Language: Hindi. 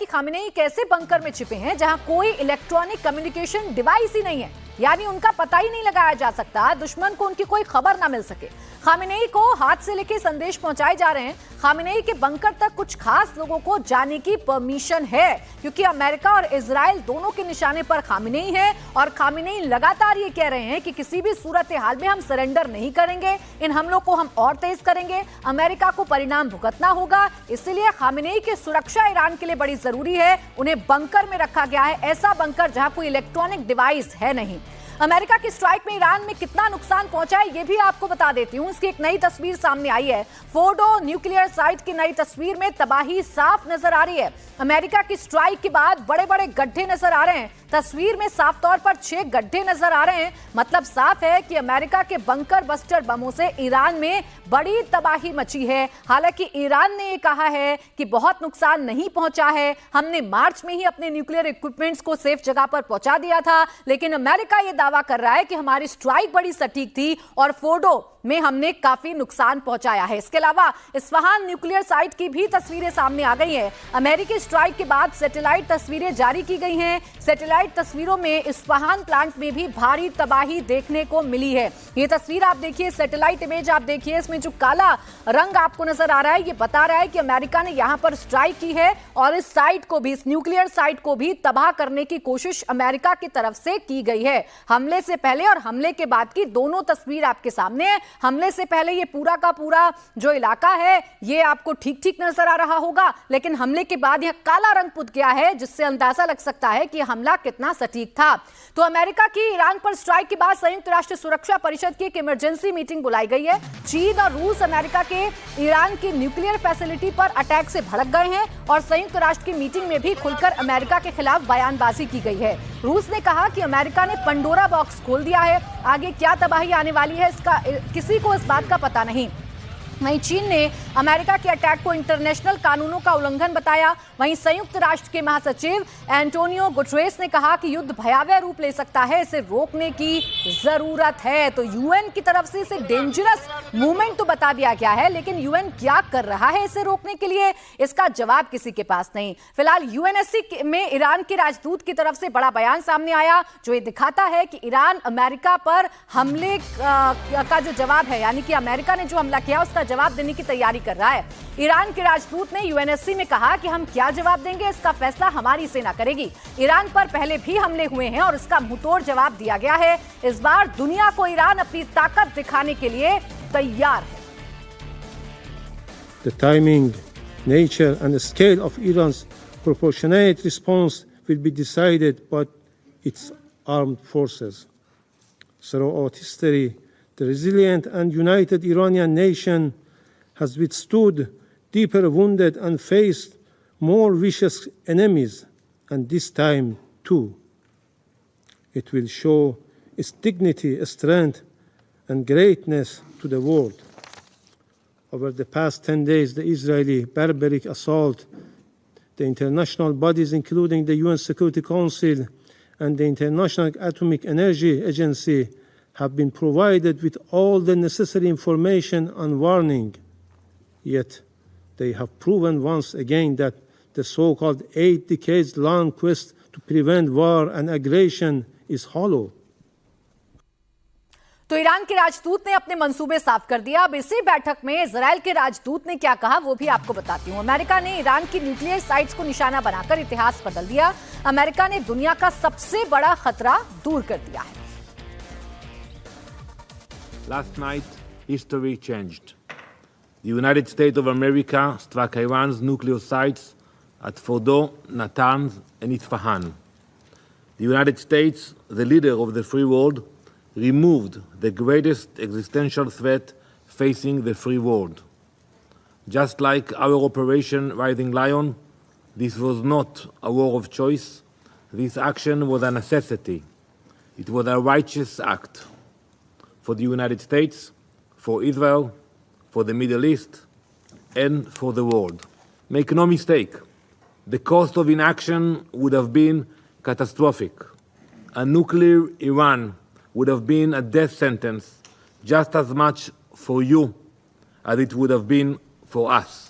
कि खामेनेई कैसे बंकर में छिपे हैं जहां कोई इलेक्ट्रॉनिक कम्युनिकेशन डिवाइस ही नहीं है, यानी उनका पता ही नहीं लगाया जा सकता, दुश्मन को उनकी कोई खबर ना मिल सके। खामेनेई को हाथ से लिखे संदेश पहुंचाए जा रहे हैं। खामेनेई के बंकर तक कुछ खास लोगों को जाने की परमिशन है, क्योंकि अमेरिका और इजराइल दोनों के निशाने पर खामेनेई है और खामेनेई लगातार ये कह रहे हैं कि किसी भी सूरत हाल में हम सरेंडर नहीं करेंगे, इन हमलों को हम और तेज करेंगे, अमेरिका को परिणाम भुगतना होगा। इसलिए खामेनेई की सुरक्षा ईरान के लिए बड़ी जरूरी है। उन्हें बंकर में रखा गया है, ऐसा बंकर जहां कोई इलेक्ट्रॉनिक डिवाइस है नहीं। अमेरिका की स्ट्राइक में ईरान में कितना नुकसान पहुंचा है, ये भी आपको बता देती हूं। इसकी एक नई तस्वीर सामने आई है। फोर्डो न्यूक्लियर साइट की नई तस्वीर में तबाही साफ नजर आ रही है। अमेरिका की स्ट्राइक के बाद बड़े बड़े गड्ढे नजर आ रहे हैं। तस्वीर में साफ तौर पर 6 गड्ढे नजर आ रहे हैं। मतलब साफ है कि अमेरिका के बंकर बस्टर बमों से ईरान में बड़ी तबाही मची है। हालांकि ईरान ने यह कहा है कि बहुत नुकसान नहीं पहुंचा है, हमने मार्च में ही अपने न्यूक्लियर इक्विपमेंट्स को सेफ जगह पर पहुंचा दिया था। लेकिन अमेरिका यह दावा कर रहा है कि हमारी स्ट्राइक बड़ी सटीक थी और फोर्डो में हमने काफी नुकसान पहुंचाया है। इसके अलावा इस्फहान न्यूक्लियर साइट की भी तस्वीरें सामने आ गई हैं। अमेरिकी स्ट्राइक के बाद सैटेलाइट तस्वीरें जारी की गई हैं। सैटेलाइट तस्वीरों में इस्फहान प्लांट में भी भारी तबाही देखने को मिली है। ये तस्वीर आप देखिए, सैटेलाइट इमेज आप देखिए, इसमें जो काला रंग आपको नजर आ रहा है, ये बता रहा है कि अमेरिका ने यहां पर स्ट्राइक की है और इस साइट को भी, इस न्यूक्लियर साइट को भी तबाह करने की कोशिश अमेरिका की तरफ से की गई है। हमले से पहले और हमले के बाद की दोनों तस्वीर आपके सामने है। हमले से पहले ये पूरा का पूरा जो इलाका है ये आपको ठीक ठीक नजर आ रहा होगा, लेकिन हमले के बाद यह काला रंग पुत गया है, जिससे अंदाजा लग सकता है कि हमला कितना सटीक था। तो अमेरिका की ईरान पर स्ट्राइक के बाद संयुक्त राष्ट्र सुरक्षा परिषद की एक इमरजेंसी मीटिंग बुलाई गई है। चीन और रूस अमेरिका के ईरान की न्यूक्लियर फैसिलिटी पर अटैक से भड़क गए हैं और संयुक्त राष्ट्र की मीटिंग में भी खुलकर अमेरिका के खिलाफ बयानबाजी की गई है। रूस ने कहा कि अमेरिका ने पंडोरा बॉक्स खोल दिया है, आगे क्या तबाही आने वाली है इसका किसी को इस बात का पता नहीं। वहीं चीन ने अमेरिका के अटैक को इंटरनेशनल कानूनों का उल्लंघन बताया। वहीं संयुक्त राष्ट्र के महासचिव एंटोनियो गुटेरेस ने कहा कि युद्ध भयावह रूप ले सकता है, इसे रोकने की जरूरत है। तो यूएन की तरफ से इसे डेंजरस मूवमेंट तो बता दिया गया है, लेकिन यूएन क्या कर रहा है इसे रोकने के लिए, इसका जवाब किसी के पास नहीं। फिलहाल यूएनएससी में ईरान के राजदूत की तरफ से बड़ा बयान सामने आया, जो ये दिखाता है कि ईरान अमेरिका पर हमले का जो जवाब है, यानी कि अमेरिका ने जो हमला किया उसका जवाब देने की तैयारी कर रहा है। ईरान के राजदूत ने यूएनएससी में कहा कि हम क्या जवाब देंगे, इसका फैसला हमारी सेना करेगी। ईरान पर पहले भी हमले हुए हैं और इसका मुंहतोड़ जवाब दिया गया है। इस बार दुनिया को ईरान अपनी ताकत दिखाने के लिए तैयार है। The timing, nature and the scale of Iran's proportionate response will be decided by its armed forces. Throughout history, the resilient and united Iranian nation has withstood deeper wounded and faced more vicious enemies, and this time too. It will show its dignity, strength, and greatness to the world. Over the past 10 days, the Israeli barbaric assault, the international bodies, including the UN Security Council and the International Atomic Energy Agency, have been provided with all the necessary information and warning. Yet they have proven once again that the so-called 8 decades long quest to prevent war and aggression is hollow. तो ईरान के राजदूत ने अपने मंसूबे साफ कर दिया। अब इसी बैठक में इजराइल के राजदूत ने क्या कहा वो भी आपको बताती हूं। अमेरिका ने ईरान की न्यूक्लियर साइट्स को निशाना बनाकर इतिहास बदल दिया। अमेरिका ने दुनिया का सबसे बड़ा खतरा दूर कर दिया है। Last night, history changed. The United States of America struck Iran's nuclear sites at Fordo, Natanz, and Isfahan. The United States, the leader of the free world, removed the greatest existential threat facing the free world. Just like our Operation Rising Lion, this was not a war of choice. This action was a necessity. It was a righteous act for the United States, for Israel, for the Middle East, and for the world. Make no mistake, the cost of inaction would have been catastrophic. A nuclear Iran would have been a death sentence just as much for you as it would have been for us.